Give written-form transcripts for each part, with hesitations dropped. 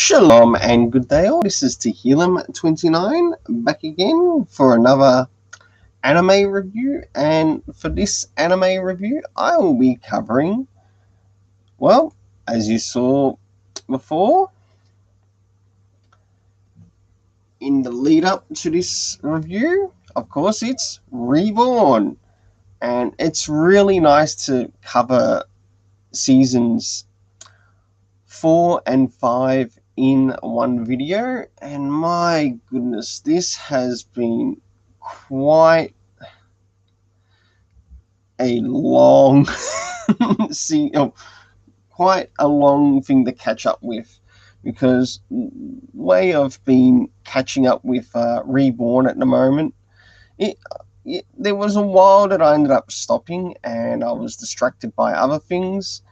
Shalom and good day all. This is Tehillim29 back again for another anime review, and for this anime review I will be covering, well, as you saw before in the lead up to this review, of course it's Reborn, and it's really nice to cover seasons 4 and 5 in one video, and my goodness, this has been quite a long quite a long thing to catch up with, because way I've been catching up with Reborn at the moment, there was a while that I ended up stopping and I was distracted by other things.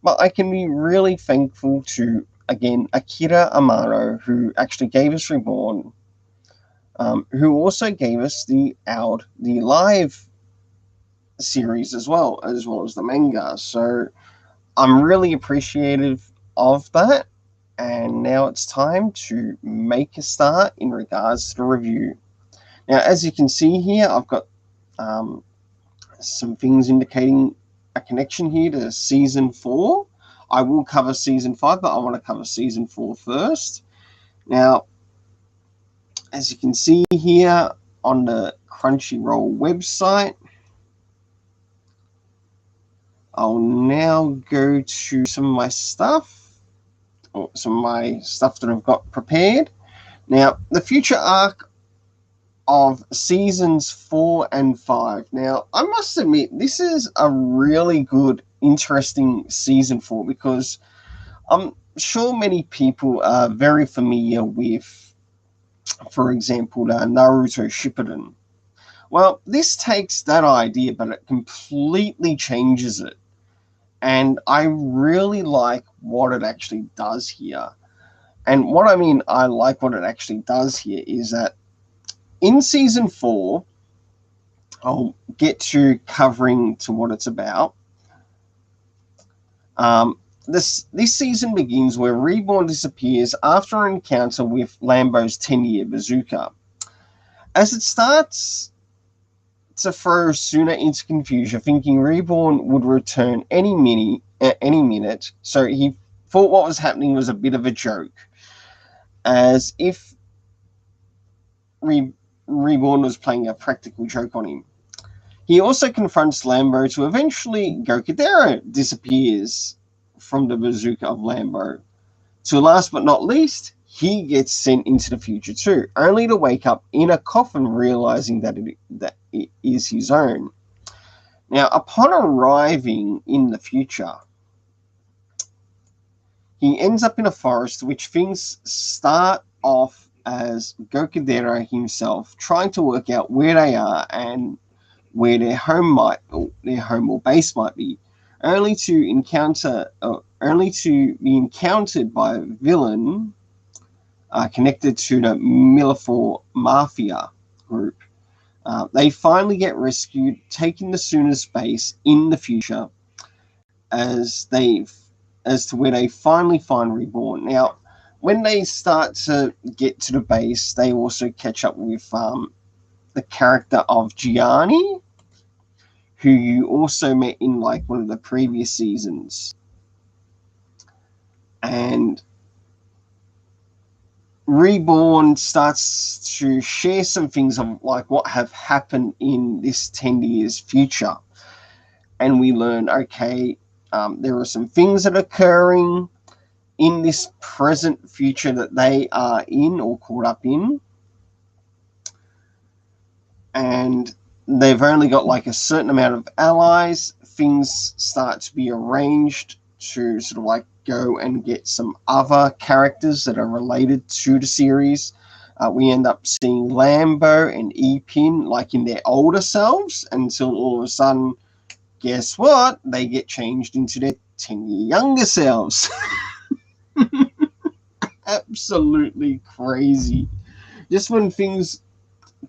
But I can be really thankful to, again, Akira Amano, who actually gave us Reborn, who also gave us the live series as well as the manga. So I'm really appreciative of that. And now it's time to make a start in regards to the review. Now, as you can see here, I've got some things indicating a connection here to season 4. I will cover season 5, but I want to cover season 4 first. Now, as you can see here on the Crunchyroll website, I'll now go to some of my stuff, or some of my stuff that I've got prepared. Now, the future arc of seasons 4 and 5. Now, I must admit, this is a really good, interesting season 4, because I'm sure many people are very familiar with, for example, Naruto Shippuden. Well, this takes that idea, but it completely changes it. And I really like what it actually does here. And what I mean, I like what it actually does here is that in season 4, I'll get to covering to what it's about. This season begins where Reborn disappears after an encounter with Lambo's 10-year bazooka. As it starts to throw Suna into confusion, thinking Reborn would return any minute, so he thought what was happening was a bit of a joke, as if Reborn was playing a practical joke on him. He also confronts Lambo to eventually Gokudera disappears from the bazooka of Lambo. To last but not least, he gets sent into the future too, only to wake up in a coffin realizing that it is his own. Now, upon arriving in the future, he ends up in a forest, which things start off as Gokudera himself trying to work out where they are and where their home or base might be, only to be encountered by a villain connected to the Milleford Mafia group. They finally get rescued, taking the Suna's base in the future as to where they finally find Reborn. Now, when they start to get to the base, they also catch up with the character of Gianni, who you also met in like one of the previous seasons. And Reborn starts to share some things of like what have happened in this 10 years future. And we learn, okay, there are some things that are occurring in this present future that they are in or caught up in. And they've only got like a certain amount of allies. Things start to be arranged to sort of like go and get some other characters that are related to the series. We end up seeing Lambo and Epin like in their older selves, until all of a sudden, guess what? They get changed into their 10-year younger selves. Absolutely crazy. Just when things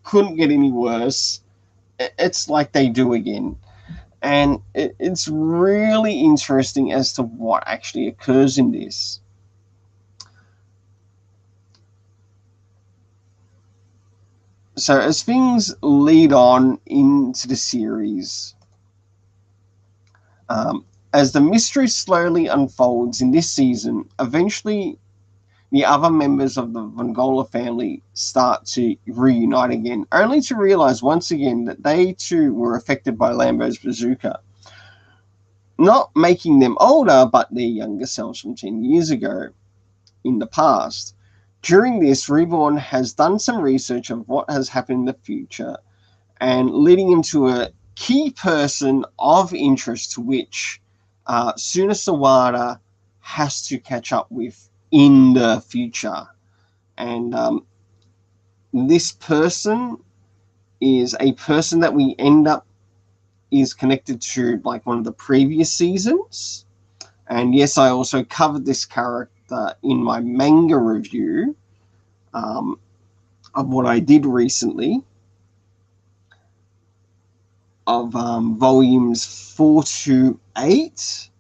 couldn't get any worse, it's like they do again. And it's really interesting as to what actually occurs in this. So as things lead on into the series, as the mystery slowly unfolds in this season, eventually the other members of the Vongola family start to reunite again, only to realize once again that they too were affected by Lambo's bazooka. Not making them older, but their younger selves from 10 years ago in the past. During this, Reborn has done some research of what has happened in the future and leading into a key person of interest to which Suna Sawada has to catch up with in the future. And this person is a person that we end up is connected to like one of the previous seasons. And yes, I also covered this character in my manga review of what I did recently of volumes 4 to 8.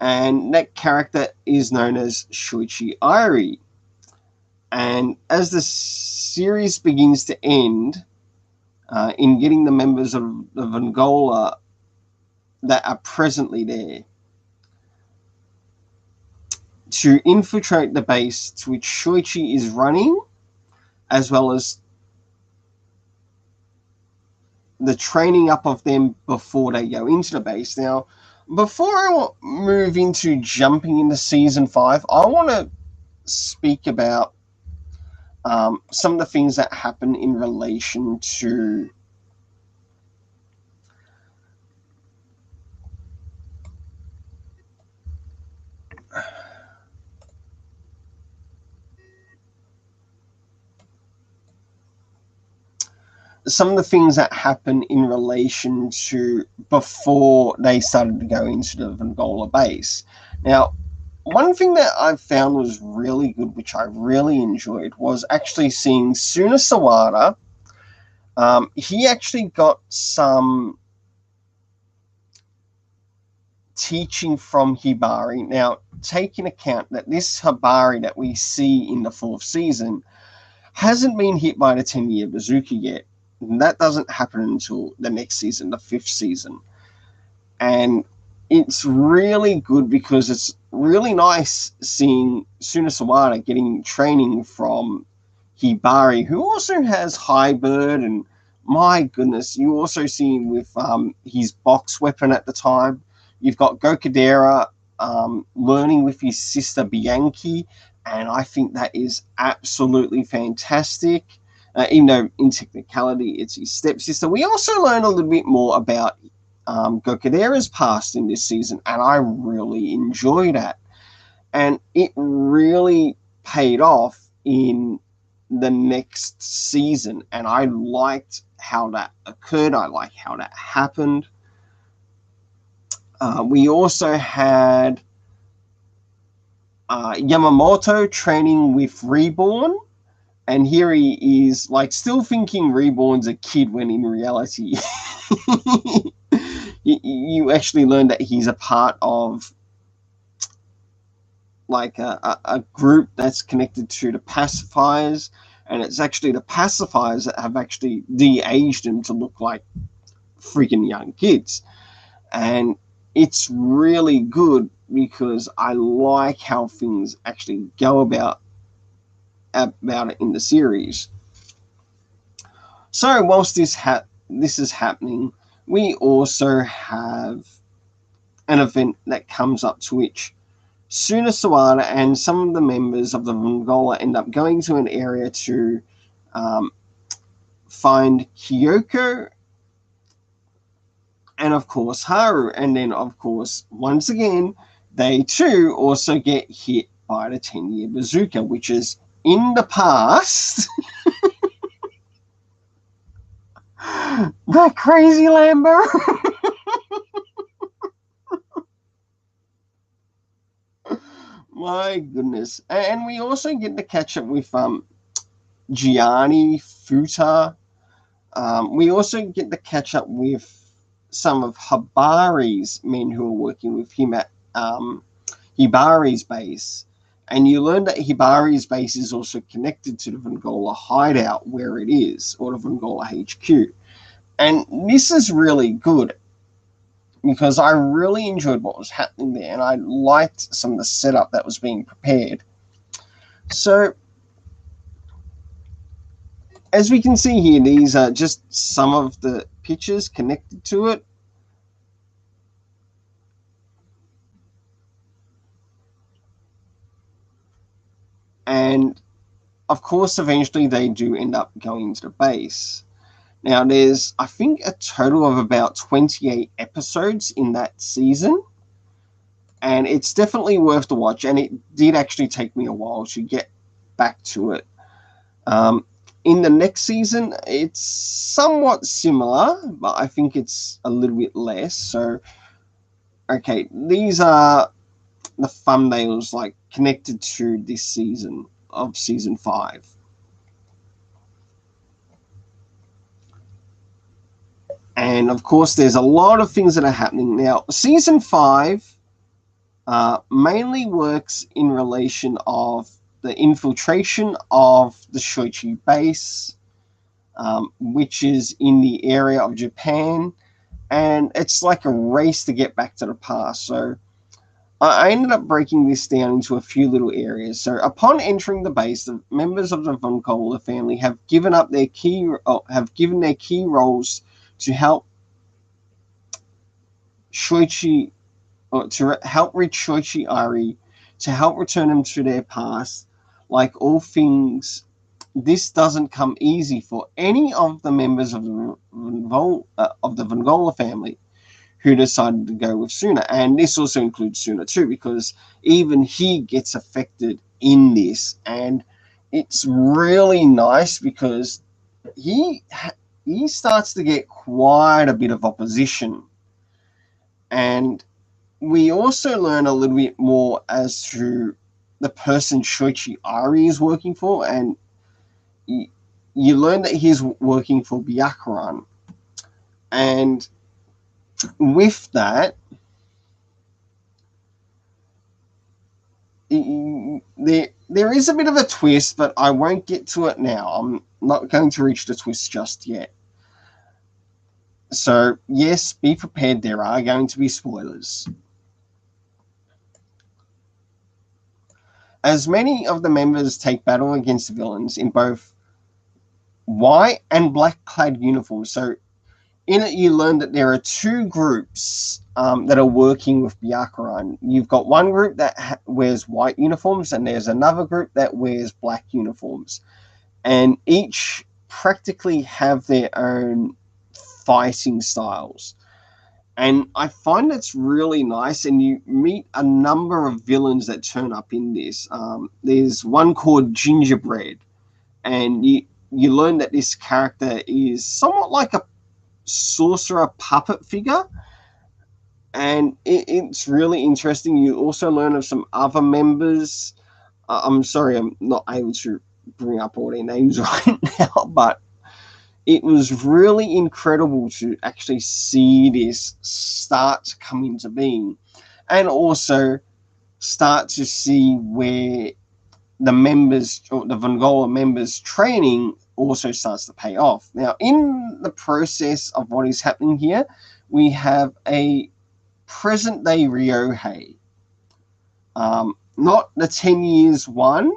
And that character is known as Shuichi Airi. And as the series begins to end, in getting the members of Vongola that are presently there to infiltrate the base to which Shuichi is running, as well as the training up of them before they go into the base. Now, before I move into jumping into Season 5, I want to speak about some of the things that happen in relation to some of the things that happen in relation to before they started to go into the Vongola base. Now, one thing that I found was really good, which I really enjoyed, was actually seeing Suna Sawada. He actually got some teaching from Hibari. Now, taking account that this Hibari that we see in the 4th season hasn't been hit by the 10-year bazooka yet. And that doesn't happen until the next season, the 5th season. And it's really good because it's really nice seeing Suna Sawada getting training from Hibari, who also has High Bird, and my goodness, you also see with his box weapon at the time. You've got Gokudera learning with his sister Bianchi, and I think that is absolutely fantastic. Even though in technicality it's his stepsister, we also learn a little bit more about Gokudera's past in this season, and I really enjoy that. And it really paid off in the next season, and I liked how that occurred. I like how that happened. We also had Yamamoto training with Reborn, and here he is like still thinking Reborn's a kid when in reality you actually learn that he's a part of like a group that's connected to the pacifiers, and it's actually the pacifiers that have actually de-aged him to look like freaking young kids. And it's really good because I like how things actually go about it in the series. So whilst this is happening, we also have an event that comes up to which Suna Sawada and some of the members of the Vongola end up going to an area to find Kyoko and of course Haru. And then of course, once again, they too also get hit by the 10-year bazooka, which is in the past. That crazy Lambo. My goodness. And we also get to catch up with Gianni Futa. We also get to catch up with some of Hibari's men who are working with him at Hibari's base. And you learn that Hibari's base is also connected to the Vengola hideout where it is, or the Vengola HQ. And this is really good because I really enjoyed what was happening there, and I liked some of the setup that was being prepared. So, as we can see here, these are just some of the pictures connected to it. And, of course, eventually they do end up going to the base. Now, there's, I think, a total of about 28 episodes in that season. And it's definitely worth the watch. And it did actually take me a while to get back to it. In the next season, it's somewhat similar, but I think it's a little bit less. So, okay, these are the thumbnails like connected to this season of season 5. And of course, there's a lot of things that are happening now. Season 5 mainly works in relation of the infiltration of the Shoichi base, which is in the area of Japan, and it's like a race to get back to the past. So I ended up breaking this down into a few little areas. So upon entering the base, the members of the Vengola family have given their key roles to help Shoichi, or to help reach Shoichi Ari, to help return them to their past. Like all things, this doesn't come easy for any of the members of the Vengola family who decided to go with Suna. And this also includes Suna too, because even he gets affected in this. And it's really nice because he starts to get quite a bit of opposition. And we also learn a little bit more as to the person Shoichi Ari is working for, and you learn that he's working for Byakuran. And with that, there is a bit of a twist, but I won't get to it now. I'm not going to reach the twist just yet. So, yes, be prepared. There are going to be spoilers. As many of the members take battle against the villains in both white and black-clad uniforms. So, in it, you learn that there are two groups that are working with Byakuran. You've got one group that wears white uniforms, and there's another group that wears black uniforms. And each practically have their own fighting styles. And I find that's really nice, and you meet a number of villains that turn up in this. There's one called Gingerbread, and you learn that this character is somewhat like a sorcerer puppet figure, and it's really interesting. You also learn of some other members. I'm sorry, I'm not able to bring up all their names right now, but it was really incredible to actually see this start to come into being, and also start to see where the members, or the Vengola members' training also starts to pay off. Now, in the process of what is happening here, we have a present-day Ryohei. Not the 10 years one,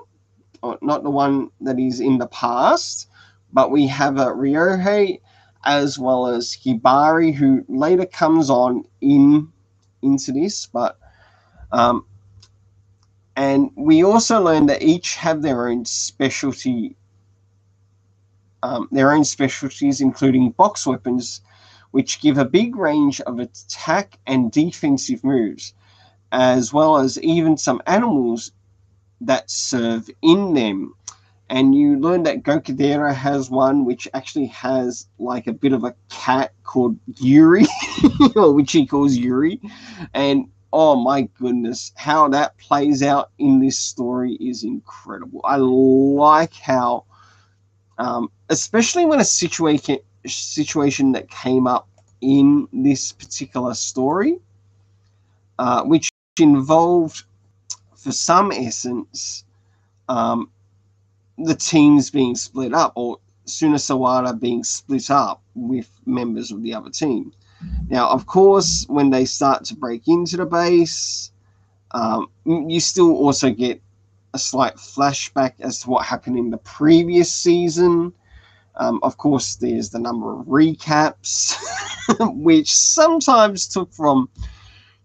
or not the one that is in the past, but we have a Ryohei as well as Hibari, who later comes on into this, but and we also learn that each have their own specialties, including box weapons, which give a big range of attack and defensive moves, as well as even some animals that serve in them. And you learn that Gokudera has one which actually has like a bit of a cat called Yuri, or which he calls Yuri. And oh my goodness, how that plays out in this story is incredible. I like how, especially when a situation that came up in this particular story, which involved for some essence, the teams being split up, or Suna Sawada being split up with members of the other team. Now, of course, when they start to break into the base, you still also get a slight flashback as to what happened in the previous season. Of course, there's the number of recaps, which sometimes took from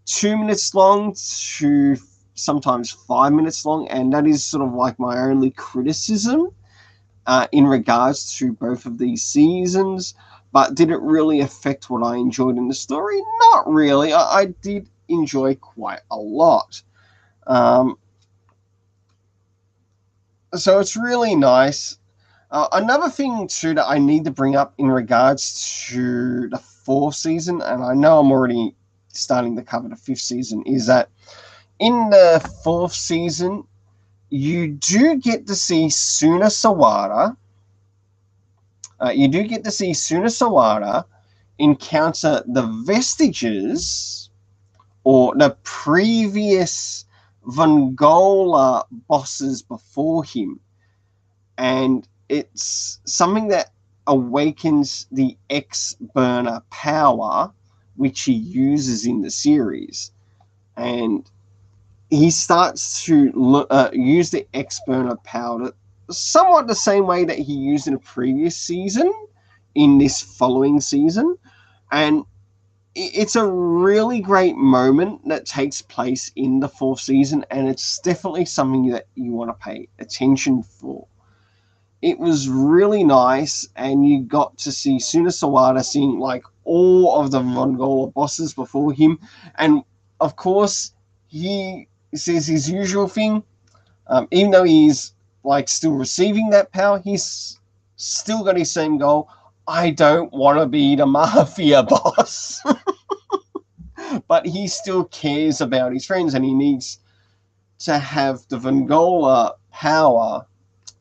2 minutes long to sometimes 5 minutes long, and that is sort of like my only criticism in regards to both of these seasons. But did it really affect what I enjoyed in the story? Not really. I did enjoy quite a lot. So it's really nice. Another thing too that I need to bring up in regards to the 4th season, and I know I'm already starting to cover the 5th season, is that in the 4th season, you do get to see Suna Sawada. Encounter the vestiges or the previous Vongola bosses before him. And it's something that awakens the X-Burner power, which he uses in the series. And he starts to use the X-Burner power somewhat the same way that he used in a previous season in this following season. And it's a really great moment that takes place in the 4th season, and it's definitely something that you want to pay attention for. It was really nice, and you got to see Suna Sawada seeing like all of the Vongola bosses before him. And of course, he says his usual thing. Even though he's like still receiving that power, he's still got his same goal. I don't want to be the mafia boss. But he still cares about his friends, and he needs to have the Vongola power,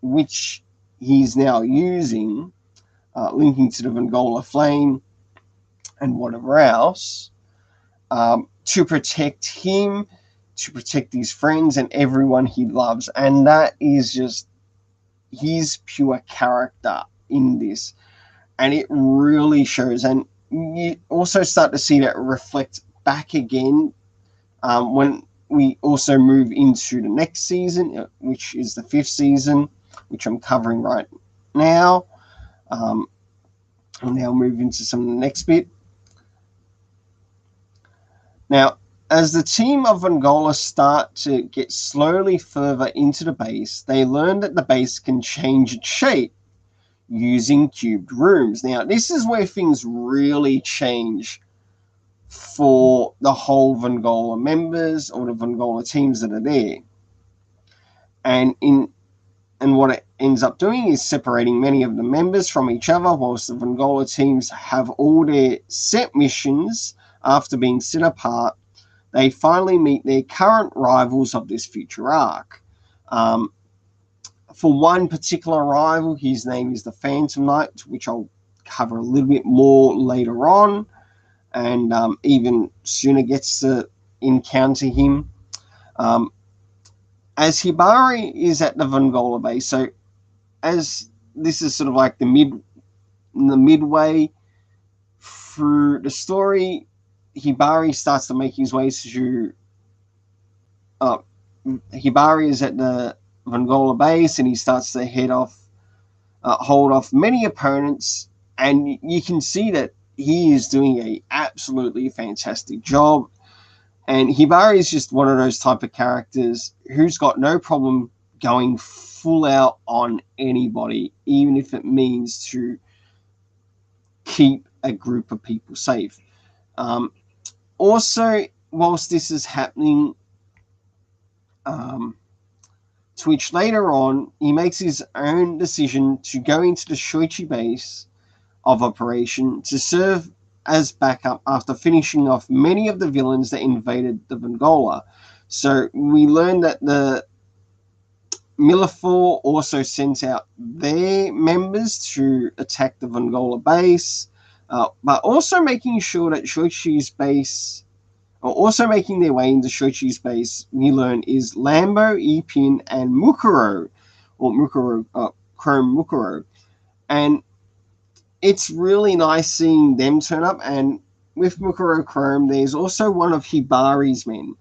which he's now using, linking to the Vongola flame and whatever else, to protect him, to protect his friends and everyone he loves. And that is just his pure character in this. And it really shows. And you also start to see that reflect back again when we also move into the next season, which is the 5th season, which I'm covering right now. I'll now move into some of the next bit. Now, as the team of Vongola start to get slowly further into the base, they learn that the base can change its shape using cubed rooms. Now, this is where things really change for the whole Vongola members or the Vongola teams that are there. And what it ends up doing is separating many of the members from each other, whilst the Vongola teams have all their set missions. After being set apart, they finally meet their current rivals of this future arc. For one particular rival, his name is the Phantom Knight, which I'll cover a little bit more later on. And even Suna gets to encounter him. As Hibari is at the Vongola base, so as this is sort of like the midway through the story, Hibari starts to make his way to Hibari is at the Vongola base, and he starts to hold off many opponents, and you can see that he is doing a absolutely fantastic job. And Hibari is just one of those type of characters who's got no problem going full out on anybody, even if it means to keep a group of people safe. Also, whilst this is happening, Twitch later on, he makes his own decision to go into the Shoichi base of operation to serve as backup after finishing off many of the villains that invaded the Vongola. So we learned that the Milifor also sent out their members to attack the Vongola base, but also making sure that Shoichi's base, Also making their way into Shoichi's base, we learn, is Lambo, Ipin, and Mukuro, or Mukuro, Chrome Mukuro. And it's really nice seeing them turn up. And with Mukuro Chrome, there's also one of Hibari's men.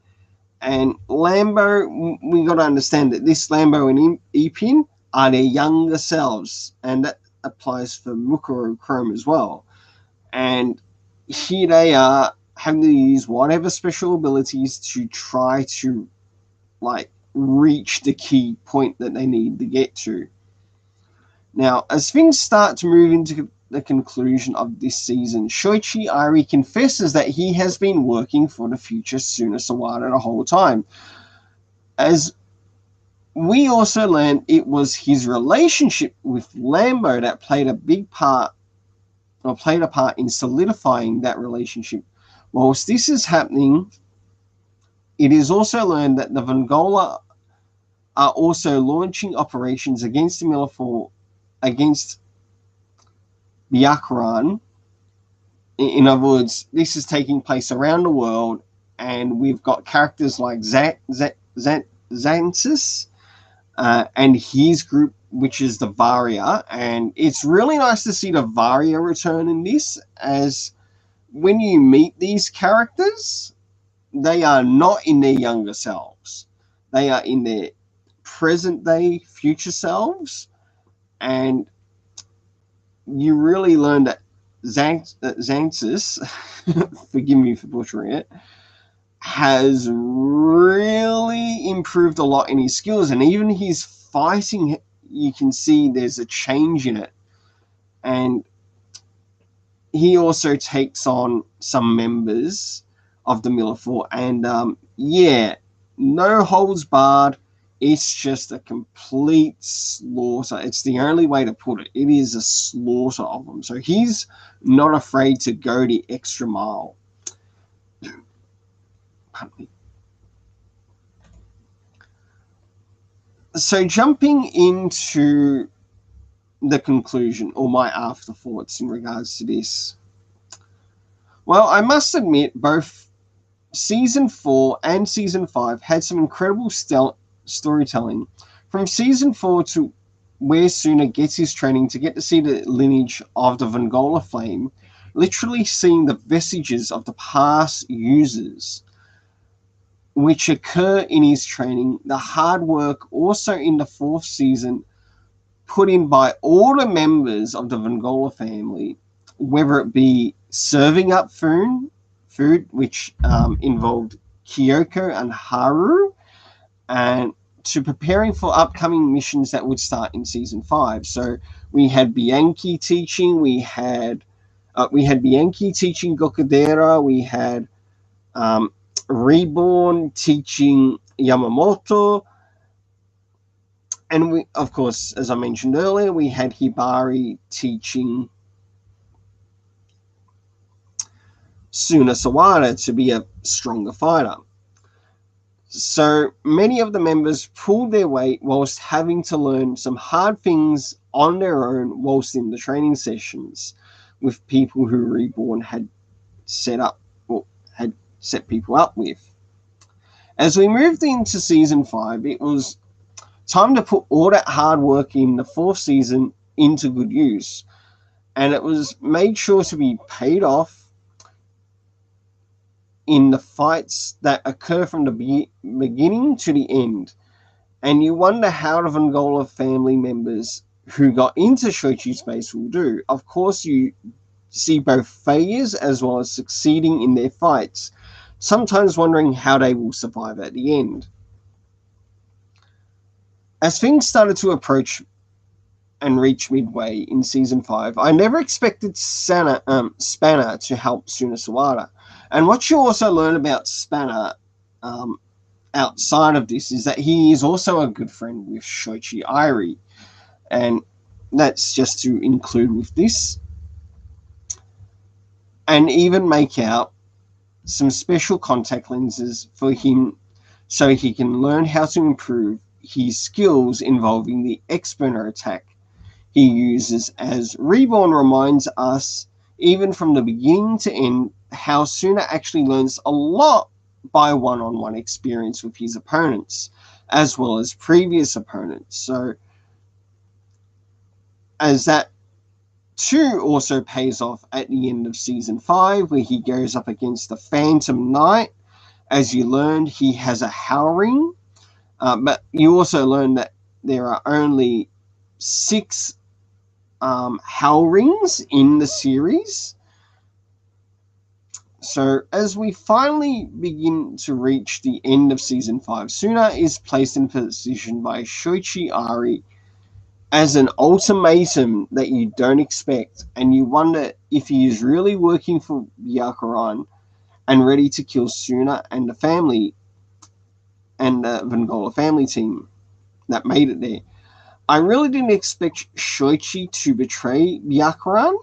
And Lambo, we got to understand that this Lambo and Ipin are their younger selves, and that applies for Mukuro Chrome as well. And here they are having to use whatever special abilities to try to reach the key point that they need to get to. Now, as things start to move into the conclusion of this season, Shoichi Airi confesses that he has been working for the future Suna Sawada the whole time. As we also learned, it was his relationship with Lambo that played a part in solidifying that relationship. Whilst this is happening, it is also learned that the Vongola are also launching operations against the Military, against Byakuran. In other words, this is taking place around the world, and we've got characters like Xanthus and his group, which is the Varia. And it's really nice to see the Varia return in this, as when you meet these characters, they are not in their younger selves. They are in their present day future selves. And you really learn that Xanthus, forgive me for butchering it, has really improved a lot in his skills. And even his fighting, you can see there's a change in it. And he also takes on some members of the Military. And no holds barred. It's just a complete slaughter. It's the only way to put it. It is a slaughter of them. So he's not afraid to go the extra mile. So jumping into the conclusion, or my afterthoughts in regards to this. Well, I must admit, both Season 4 and Season 5 had some incredible storytelling. From Season 4 to where Suna gets his training to get to see the lineage of the Vongola flame, literally seeing the vestiges of the past users which occur in his training, the hard work also in the 4th season put in by all the members of the Vongola family, whether it be serving up food which involved Kyoko and Haru, and to preparing for upcoming missions that would start in Season 5. So we had Bianchi teaching, we had Bianchi teaching Gokudera, we had Reborn teaching Yamamoto, and we, of course, as I mentioned earlier, we had Hibari teaching Suna Sawada to be a stronger fighter. So many of the members pulled their weight whilst having to learn some hard things on their own whilst in the training sessions with people who Reborn had set people up with. As we moved into Season 5, it was time to put all that hard work in the 4th season into good use. And it was made sure to be paid off in the fights that occur from the beginning to the end. And you wonder how the Vongola family members who got into Shoichi's base will do. Of course, you see both failures as well as succeeding in their fights, sometimes wondering how they will survive at the end. As things started to approach and reach midway in Season 5, I never expected Spanner to help Suna Sawada. And what you also learn about Spanner outside of this is that he is also a good friend with Shoichi Airi. And that's just to include with this. And even make out some special contact lenses for him so he can learn how to improve his skills involving the X-burner attack he uses, as Reborn reminds us, even from the beginning to end, how Suna actually learns a lot by one-on-one experience with his opponents, as well as previous opponents. So, as that too also pays off at the end of Season 5, where he goes up against the Phantom Knight. As you learned, he has a Howl Ring, but you also learn that there are only 6 Howl Rings in the series. So as we finally begin to reach the end of Season 5, Suna is placed in position by Shoichi Ari as an ultimatum that you don't expect, and you wonder if he is really working for Byakuran and ready to kill Suna and the family and the Vengola family team that made it there. I really didn't expect Shoichi to betray Byakuran,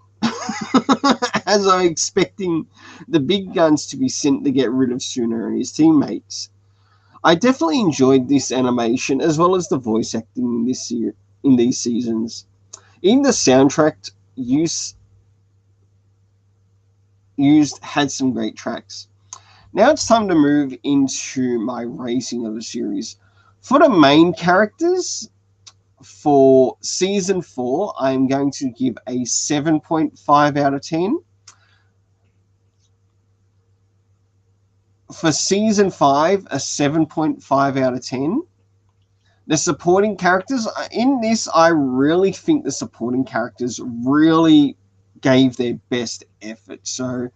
as I'm expecting the big guns to be sent to get rid of Suna and his teammates. I definitely enjoyed this animation as well as the voice acting in these seasons. Even the soundtrack used had some great tracks. Now it's time to move into my rating of the series. For the main characters, for Season 4, I'm going to give a 7.5 out of 10. For Season 5, a 7.5 out of 10. The supporting characters, in this, I really think the supporting characters really gave their best effort. So,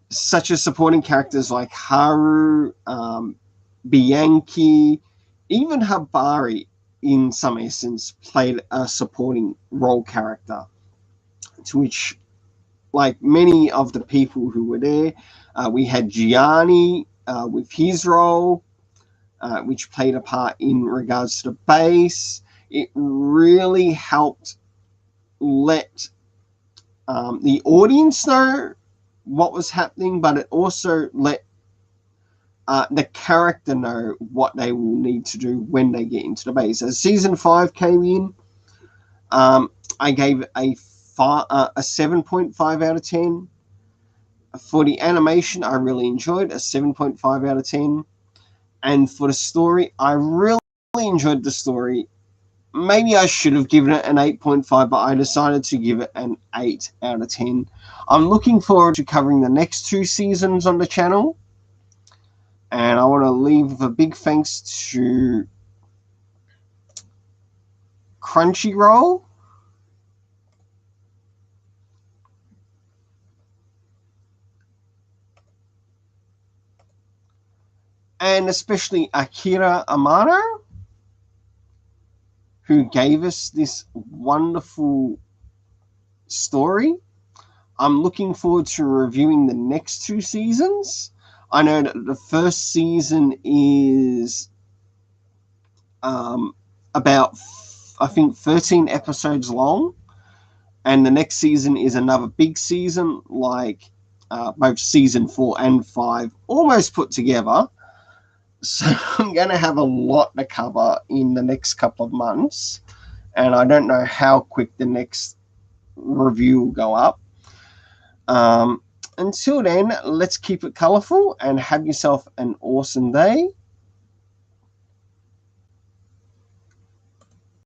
such as supporting characters like Haru, Bianchi, even Habari, in some essence, played a supporting role character, to which, like many of the people who were there, we had Gianni with his role, which played a part in regards to the base. It really helped let the audience know what was happening, but it also let the character know what they will need to do when they get into the base. As Season 5 came in, I gave a 7.5 out of 10. For the animation, I really enjoyed a 7.5 out of 10. And for the story, I really enjoyed the story. Maybe I should have given it an 8.5, but I decided to give it an 8 out of 10. I'm looking forward to covering the next 2 seasons on the channel. And I want to leave a big thanks to Crunchyroll, and especially Akira Amano, who gave us this wonderful story. I'm looking forward to reviewing the next 2 seasons. I know that the first season is about, I think, 13 episodes long, and the next season is another big season, like both Season 4 and 5 almost put together. So I'm going to have a lot to cover in the next couple of months, and I don't know how quick the next review will go up. Until then, let's keep it colorful and have yourself an awesome day.